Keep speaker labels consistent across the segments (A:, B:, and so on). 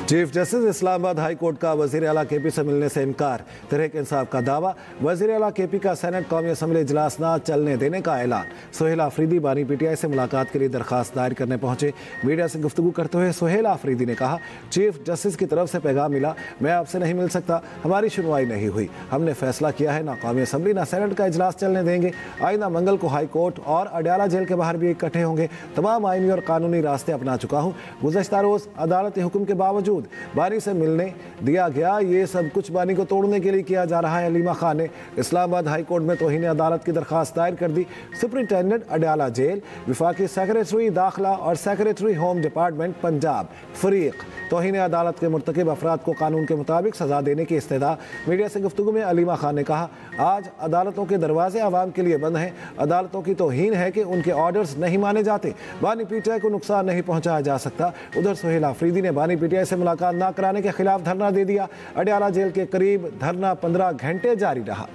A: Chief justice Islamabad high court का वजीर आला केपी से मिलने से इनकार। तहरीक इंसाफ का दावा। वजीर आला केपी का सेनेट कौमी असम्बली इजलास न चलने देने का ऐलान। सुहेल आफरीदी बानी पीटीआई से मुलाकात के लिए दरखास्त दायर करने पहुंचे। मीडिया से गुफ्तगू करते हुए सुहेल आफरीदी ने कहा, चीफ जस्टिस की तरफ से पैगाम मिला, मैं आपसे नहीं मिल सकता, हमारी सुनवाई नहीं हुई, हमने फैसला किया है ना कौमी असम्बली ना सेनेट का इजलास चलने देंगे। आइंदा मंगल को हाई कोर्ट और अडयाला जेल के बाहर भी इकट्ठे होंगे। तमाम आईनी और कानूनी रास्ते अपना चुका हूँ। गुज़श्ता रोज अदालती हुक्म के बावजूद बानी से मिलने दिया गया, ये सब कुछ बानी को तोड़ने के लिए किया जा रहा है। अलीमा खान ने इस्लामाबाद हाई कोर्ट में तौहीन अदालत की दरखास्त दायर कर दी। सुप्रिंटेंडेंट अडयाला जेल, विफाकी सेक्रेटरी दाखिला और सेक्रेटरी होम डिपार्टमेंट पंजाब फरीक तौहीन अदालत के मुर्तकिब अफराद को कानून के मुताबिक सजा देने की इस्तदा। मीडिया से गुफ्तगू में अलीमा खान ने कहा, आज अदालतों के दरवाजे आवाम के लिए बंद हैं। अदालतों की तौहीन है कि उनके ऑर्डर्स नहीं माने जाते। बानी पीटीआई को नुकसान नहीं पहुंचाया जा सकता। उधर सुहेल आफरीदी ने बानी पीटीआई से मुलाकात न कराने के खिलाफ धरना दे दिया। अडयाला जेल के करीब धरना 15 घंटे जारी रहा।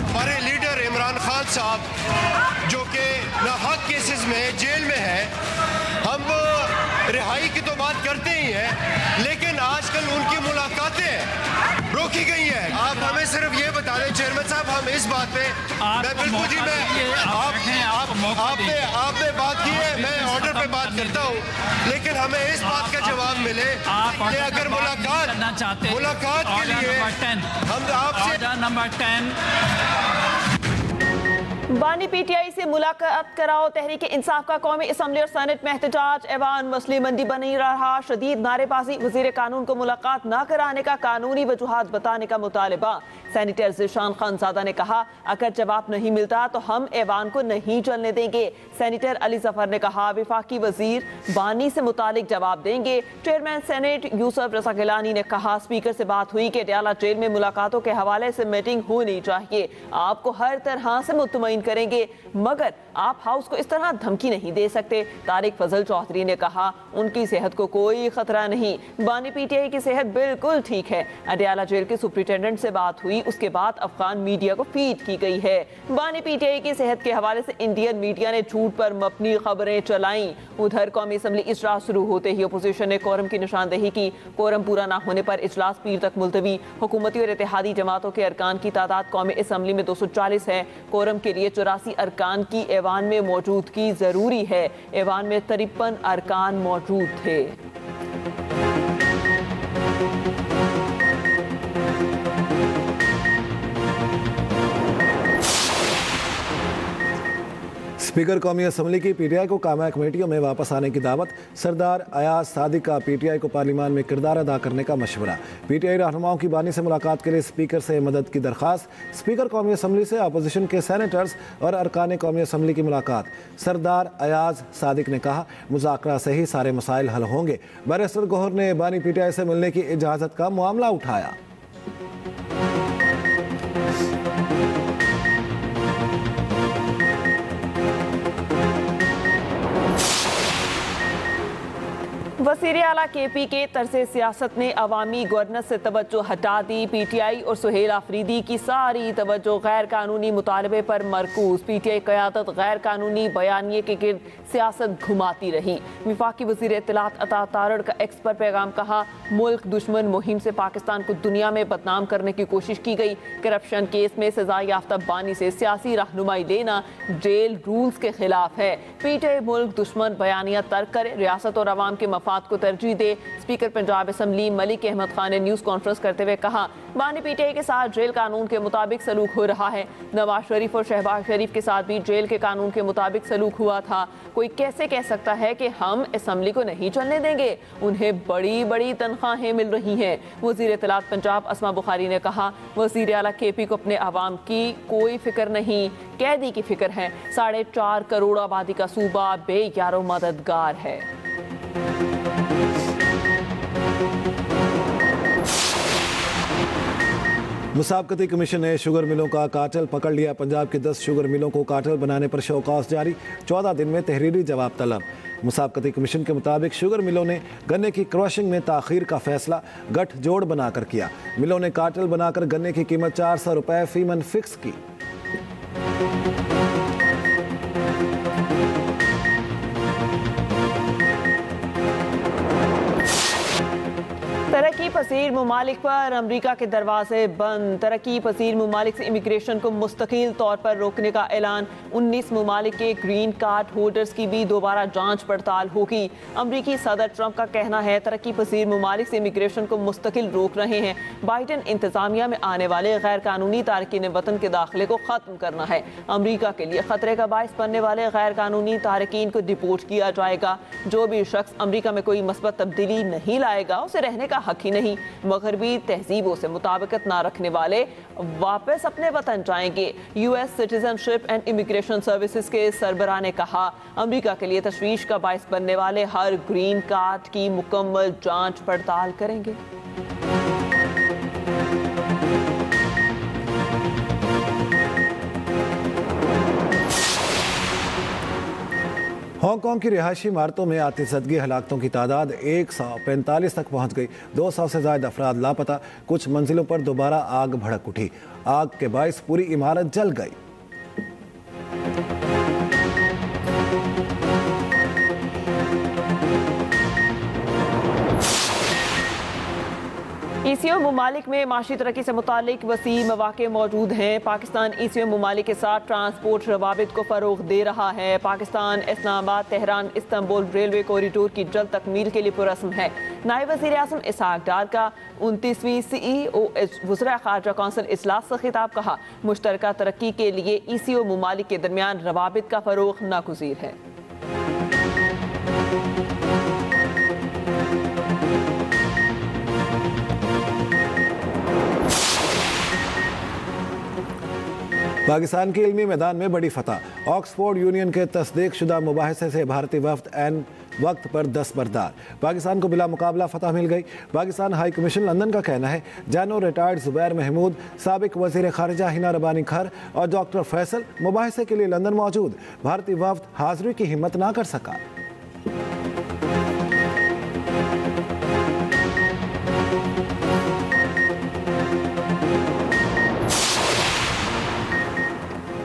B: हमारे लीडर इमरान खान साहब जो कि नाहक केसेस में जेल में है, हम रिहाई की तो बात करते ही हैं, लेकिन आजकल उनकी मुलाकातें रोकी गई हैं। आप हमें सिर्फ ये बता दें चेयरमैन साहब, हम इस बात पे मैं बिल्कुल जी मैं आपने बात की है, मैं ऑर्डर पे बात करता हूँ, लेकिन हमें इस बात का जवाब मिले कि अगर मुलाकात के लिए हम आपसे
C: नंबर 10
D: बानी पीटीआई से मुलाकात कराओ। तहरीक इंसाफ का कौमी असम्बली और सेनेट में एहतजाज। ऐवान मसली मंदी बनी रहा। शदीद नारेबाजी। वजीर कानून को मुलाकात न कराने का कानूनी वजूहात बताने का मुतालबा। सेनेटर ज़ीशान खानज़ादा ने कहा, अगर जवाब नहीं मिलता तो हम ऐवान को नहीं चलने देंगे। सेनेटर अली जफर ने कहा, विफाकी वजीर बानी से मुतालिक जवाब देंगे। चेयरमैन सेनेट यूसुफ रज़ा गिलानी ने कहा, स्पीकर से बात हुई कि अडयाला जेल में मुलाकातों के हवाले से मीटिंग होनी चाहिए। आपको हर तरह से मुतमईन करेंगे, मगर आप हाउस को इस तरह धमकी नहीं दे सकते। तारिक फजल चौधरी ने कहा, उनकी सेहत को कोई खतरा नहीं, बानी पीटीआई की सेहत बिल्कुल ठीक है। अडयाला जेल के सुप्रिंटेंडेंट से बात हुई, उसके बाद अफगान मीडिया को फीड की गई है। बानी पीटीआई की सेहत के हवाले से इंडियन मीडिया ने झूठ पर मबनी खबरें चलाई। उधर कौमी असम्बली इजलास शुरू होते ही अपोजिशन ने कोरम की निशानदेही की। कोरम पूरा न होने पर इजलास पीर तक मुलतवी। हुकूमती और इत्तेहादी जमातों के अरकान की तादाद कौमी असम्बली में 240 है। कोरम के लिए 84 अरकान की ऐवान में मौजूदगी जरूरी है। ऐवान में 53 अरकान मौजूद थे।
A: स्पीकर कौमी असम्बली की पीटीआई को कामया कमेटियों में वापस आने की दावत। सरदार अयाज सादिक का पीटीआई को पार्लियामान में किरदार अदा करने का मशवरा। पीटीआई रहनुमाओं की बानी से मुलाकात के लिए स्पीकर से मदद की दरखास्त। स्पीकर कौमी असम्बली से अपोजिशन के सेनेटर्स और अरकान कौमी असम्बली की मुलाकात। सरदार अयाज सादिक ने कहा, मुज़ाकरा से ही सारे मसाइल हल होंगे। बैरिस्टर गौहर ने बानी पीटीआई से मिलने की इजाज़त का मामला उठाया।
D: वज़ीर आला केपी के तर्ज़े सियासत ने अवामी गवर्नेंस से तवज्जो हटा दी। पीटीआई और सुहेल आफरीदी की सारी तवज्जो गैर कानूनी मुतालबे पर मरकूज। पीटीआई क़यादत गैर कानूनी बयानिए के गिर्द सियासत घुमाती रही। विफाकी वज़ीर इत्तलात अता तारड़ का एक्स पर पैगाम। कहा, मुल्क दुश्मन मुहिम से पाकिस्तान को दुनिया में बदनाम करने की कोशिश की गई। करप्शन केस में सजा याफ्ता बानी से सियासी रहनुमाई लेना जेल रूल्स के खिलाफ है। पीटीआई मुल्क दुश्मन बयानिया तर्क करे, रियासत और अवाम के मफाद को तरजीह दे। स्पीकर पंजाब असम्बली मलिक अहमद खान ने न्यूज़ कॉन्फ्रेंस करते हुए कहा, बानी पीटीआई के साथ जेल कानून के मुताबिक सलूक हो रहा है। नवाज शरीफ और शहबाज शरीफ के साथ भी जेल के कानून के मुताबिक सलूक हुआ था। कोई कैसे कह सकता है कि हम असम्बली को नहीं चलने देंगे? उन्हें बड़ी बड़ी तनख्वाहें मिल रही हैं। वज़ीर इत्तलात पंजाब असमा बुखारी ने कहा, वज़ीर आला केपी को अपने अवाम की कोई फिक्र नहीं, कैदी की फिक्र है। 4.5 करोड़ आबादी का सूबा बेयारो मददगार है।
A: मुसाबकती कमीशन ने शुगर मिलों का कार्टेल पकड़ लिया। पंजाब की 10 शुगर मिलों को कार्टेल बनाने पर शोकॉज जारी, 14 दिन में तहरीरी जवाब तलब। मुसाबकती कमीशन के मुताबिक शुगर मिलों ने गन्ने की क्रशिंग में ताखीर का फैसला गठजोड़ बनाकर किया। मिलों ने कार्टेल बनाकर गन्ने की कीमत 400 रुपए फी मन फिक्स की।
D: तरक्की पसीर ममालिक पर अमरीका के दरवाजे बंद। तरक्की पसीर ममालिक से इमिग्रेशन को मुस्तकिल तौर पर रोकने का ऐलान। 19 ममालिक के ग्रीन कार्ड होल्डर्स की भी दोबारा जांच पड़ताल होगी। अमरीकी सदर ट्रंप का कहना है तरक्की पसीर ममालिक से इमिग्रेशन को मुस्तकिल रोक रहे हैं। बाइडन इंतजामिया में आने वाले गैर कानूनी तारकीन वतन के दाखिले को खत्म करना है। अमरीका के लिए खतरे का बायस बनने वाले गैर कानूनी तारकीन को डिपोर्ट किया जाएगा। जो भी शख्स अमरीका में कोई मस्बत तब्दीली नहीं लाएगा उसे रहने का हक ही नहीं। मगरबी तहजीबों से मुताबिकत ना रखने वाले वापस अपने वतन जाएंगे। US citizenship and immigration services के सरबराह ने कहा अमरीका के लिए तशवीश का बायस बनने वाले हर ग्रीन कार्ड की मुकम्मल जांच पड़ताल करेंगे।
A: हांगकांग की रिहायशी इमारतों में आतिशबाजी हलाकतों की तादाद 145 तक पहुंच गई। 200 से ज्यादा अफराद लापता। कुछ मंजिलों पर दोबारा आग भड़क उठी। आग के बायस पूरी इमारत जल गई।
D: ईसीओ ममालिक में माशी तरक्की से मुतालिक वसी मौके मौजूद हैं। पाकिस्तान ईसीओ ममालिक के साथ ट्रांसपोर्ट रवाबित को फ़रोग़ दे रहा है। Pakistan Islamabad Tehran Istanbul railway corridor की जल्द तकमील के लिए पुरस्म है। नायब वज़ीर आज़म इसहाक डार का 29वीं CEOH वज़रा ख़ारजा कौंसिल इजलास से खिताब। कहा मुश्तरका तरक्की के लिए ईसीओ ममालिक के दरमियान रवाबित का फ़रोग़ नागुज़ीर है।
A: पाकिस्तान के इल्मी मैदान में बड़ी फतह। ऑक्सफोर्ड यूनियन के तस्दीक शुदा मुबाहिसे से भारतीय वफ्द एन वक्त पर दस्तबरदार। पाकिस्तान को बिला मुकाबला फतह मिल गई। पाकिस्तान हाई कमीशन लंदन का कहना है जानो रिटायर्ड जुबैर महमूद, साबिक वजीर खारजा हिना रबानी खर और डॉक्टर फैसल मुबाहिसे के लिए लंदन मौजूद। भारतीय वफ्द हाजिरी की हिम्मत ना कर सका।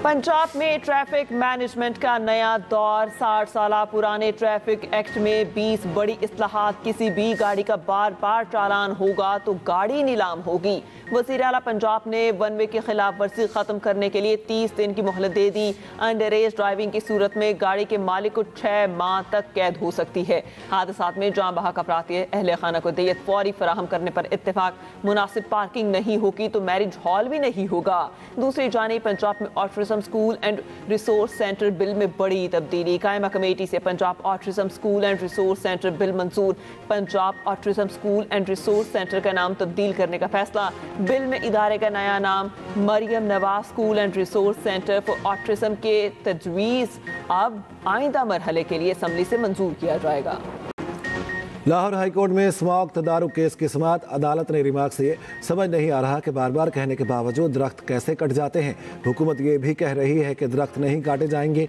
D: पंजाब में ट्रैफिक मैनेजमेंट का नया दौर। 60 साल पुराने ट्रैफिक एक्ट में 20 बड़ी इस्लाहात। किसी भी गाड़ी का बार बार चालान होगा तो गाड़ी नीलाम होगी। वज़ीर आला पंजाब ने वन वे की खिलाफ वर्जी खत्म करने के लिए 30 दिन की मोहलत दे दी। अंडर एज ड्राइविंग की सूरत में गाड़ी के मालिक को 6 माह तक कैद हो सकती है। हादसात में जाँ बहक अफराद के अहले खाना को दियत फौरी फराहम करने पर इत्तेफाक। मुनासिब पार्किंग नहीं होगी तो मैरिज हॉल भी नहीं होगा। दूसरी जानिब पंजाब में autism school and resource centre bill में बड़ी तब्दीली। कायमा कमेटी से Punjab autism school and resource centre bill मंजूर। Punjab autism school and resource centre का नाम तब्दील करने का फैसला। बिल में इदारे का नया नाम Maryam Nawaz school and resource centre for autism के तजवीज़ अब आइंदा मरहले के लिए असम्बली से मंजूर किया जाएगा।
A: लाहौर हाई कोर्ट में स्मॉग तदारुक केस की समाअत। अदालत ने रिमार्क से ये समझ नहीं आ रहा कि बार बार कहने के बावजूद दरख्त कैसे कट जाते हैं। हुकूमत ये भी कह रही है कि दरख्त नहीं काटे जाएंगे।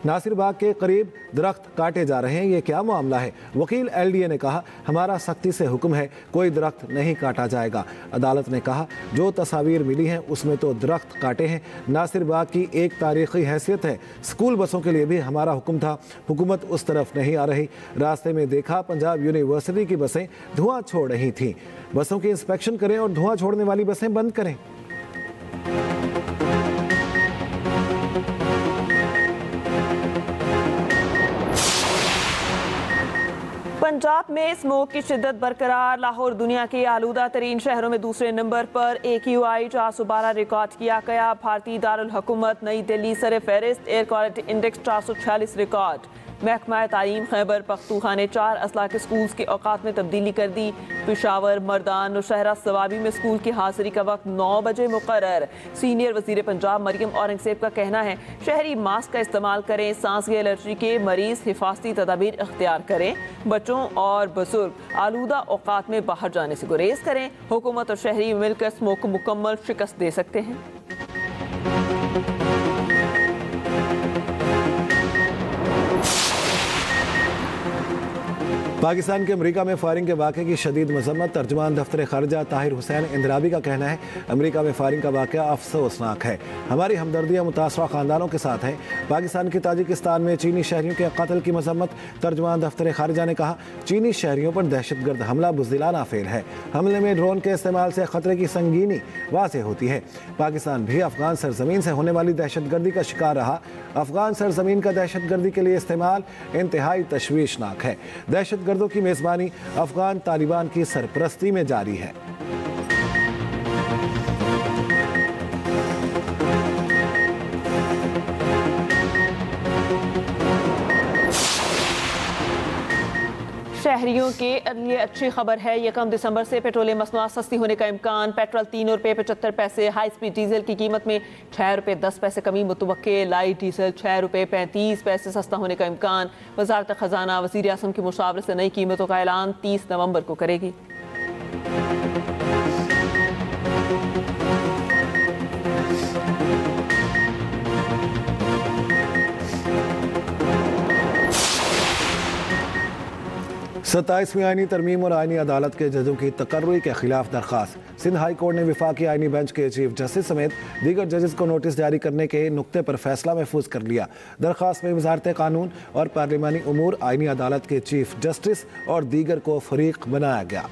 A: नासिर बाग के करीब दरख्त काटे जा रहे हैं, ये क्या मामला है? वकील LDA ने कहा हमारा सख्ती से हुक्म है, कोई दरख्त नहीं काटा जाएगा। अदालत ने कहा जो तस्वीर मिली हैं उसमें तो दरख्त काटे हैं। नासिर बाग की एक तारीखी हैसियत है। स्कूल बसों के लिए भी हमारा हुक्म था, हुकूमत उस तरफ नहीं आ रही। रास्ते में देखा पंजाब यूनिवर्सिटी की बसें धुआं छोड़ रही थीं। बसों की इंस्पेक्शन करें और धुआं छोड़ने वाली बसें बंद करें।
D: पंजाब में स्मोक की शिद्दत बरकरार। लाहौर दुनिया के आलूदा तरीन शहरों में दूसरे नंबर पर। AQI 412 रिकॉर्ड किया गया। भारतीय दारुल हुकूमत नई दिल्ली सर फहरिस्त। Air quality index 446 record. महकमा तालीम खैबर पख्तूनख्वा ने 4 असला के स्कूल्स के औकात में तब्दीली कर दी। पेशावर, मर्दान और शहरा सवाबी में स्कूल की हाजिरी का वक्त 9 बजे मुकर्रर। सीनियर वजीर पंजाब मरियम औरंगजेब का कहना है शहरी मास्क का इस्तेमाल करें, सांस की एलर्जी के मरीज हिफाजती तदाबीर इख्तियार करें, बच्चों और बुजुर्ग आलूदा औकात में बाहर जाने से गुरेज करें। हुकूमत और शहरी मिलकर स्मोक को मुकम्मल शिकस्त दे सकते हैं।
A: पाकिस्तान के अमरीका में फायरिंग के वाक़े की शदीद मजम्मत। तर्जुमान दफ्तर खारजा ताहिर हुसैन इंदिराबी का कहना है अमरीका में फायरिंग का वाक़या अफसोसनाक है। हमारी हमदर्दियाँ मुतासरा ख़ानदानों के साथ हैं। पाकिस्तान की ताजिकिस्तान में चीनी शहरियों के कत्ल की मजम्मत। तर्जुमान दफ्तर खारजा ने कहा चीनी शहरियों पर दहशतगर्द हमला बुज़दिलाना फेल है। हमले में ड्रोन के इस्तेमाल से ख़तरे की संगीनी वाज़ेह होती है। पाकिस्तान भी अफगान सरजमीन से होने वाली दहशतगर्दी का शिकार रहा। अफगान सरजमीन का दहशतगर्दी के लिए इस्तेमाल इंतहाई तशवीशनाक है। दहशतगर्दों की मेज़बानी अफगान तालिबान की सरपरस्ती में जारी है।
D: शहरियों के लिए अच्छी खबर है। 1 दिसंबर से पेट्रोलियम मसनूआत सस्ती होने का इम्कान। पेट्रोल 3 रुपये 75 पैसे, हाई स्पीड डीजल की कीमत में 6 रुपये 10 पैसे कमी मुतवक्के। लाइट डीजल 6 रुपये 35 पैसे सस्ता होने का इम्कान। वजारत खजाना वज़ीर आज़म की मुशावरत से नई कीमतों का ऐलान 30 नवंबर को करेगी।
A: सत्ताईसवीं आईनी तरमीम और आईनी अदालत के जजों की तकर्री के खिलाफ दरख्वास्त। सिंध हाई कोर्ट ने विफाकी आईनी बेंच के चीफ जस्टिस समेत दीगर जजेस को नोटिस जारी करने के नुक्ते पर फैसला महफूज कर लिया। दरख्वास्त में वजारत कानून और पार्लिमानी उमूर, आईनी अदालत के चीफ जस्टिस और दीगर को फरीक बनाया गया।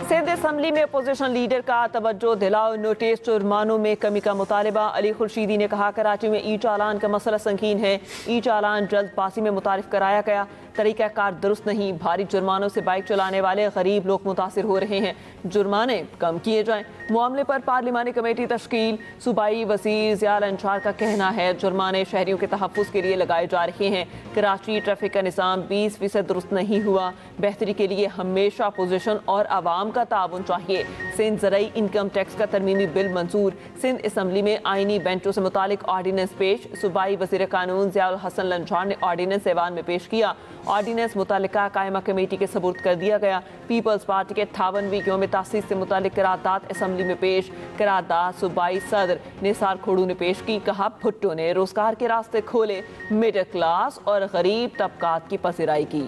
D: सिंध असम्बली में अपोजिशन लीडर का तवज्जो दिलाओ नोटिस, जुर्मानों में कमी का मुतालबा। अली खुर्शीदी ने कहा कराची में ई चालान का मसला संगीन है, ई चालान जल्दबाजी में मुतारिफ कराया गया, तरीक़ाकार दुरुस्त नहीं। भारी जुर्मानों से बाइक चलाने वाले गरीब लोग मुतासिर हो रहे हैं, जुर्माने कम किए जाएं। मामले पर पार्लिमानी कमेटी तश्कील। सूबाई वज़ीर ज़ियाल अंसार का कहना है जुर्माने शहरियों के तहफ़्फ़ुज़ के लिए लगाए जा रहे हैं। कराची ट्रैफिक का निज़ाम 20% दुरुस्त नहीं हुआ, बेहतरी के लिए हमेशा अपोजिशन और आवाम का ताउन चाहिए। सिंध ज़राई इनकम टैक्स का तरमीमी बिल मंजूर। सिंध असम्बली में आईनी बेंचों से मुतालिक ऑर्डीनेंस पेश। सूबाई वज़ीर कानून ज़ियाउल हसन लंझार ने ऑर्डीनेंस ऐवान में पेश किया। ऑर्डीनेंस मुतल्लिका कायमा कमेटी के सबूत कर दिया गया। पीपल्स पार्टी के 58वीं यौम तासीस से मुतालिक करारदाद असम्बली में पेश। करारदाद सूबाई सदर निसार खोड़ू ने पेश की। कहा भुट्टो ने रोजगार के रास्ते खोले, मिडिल क्लास और गरीब तबकात की पसीराई की।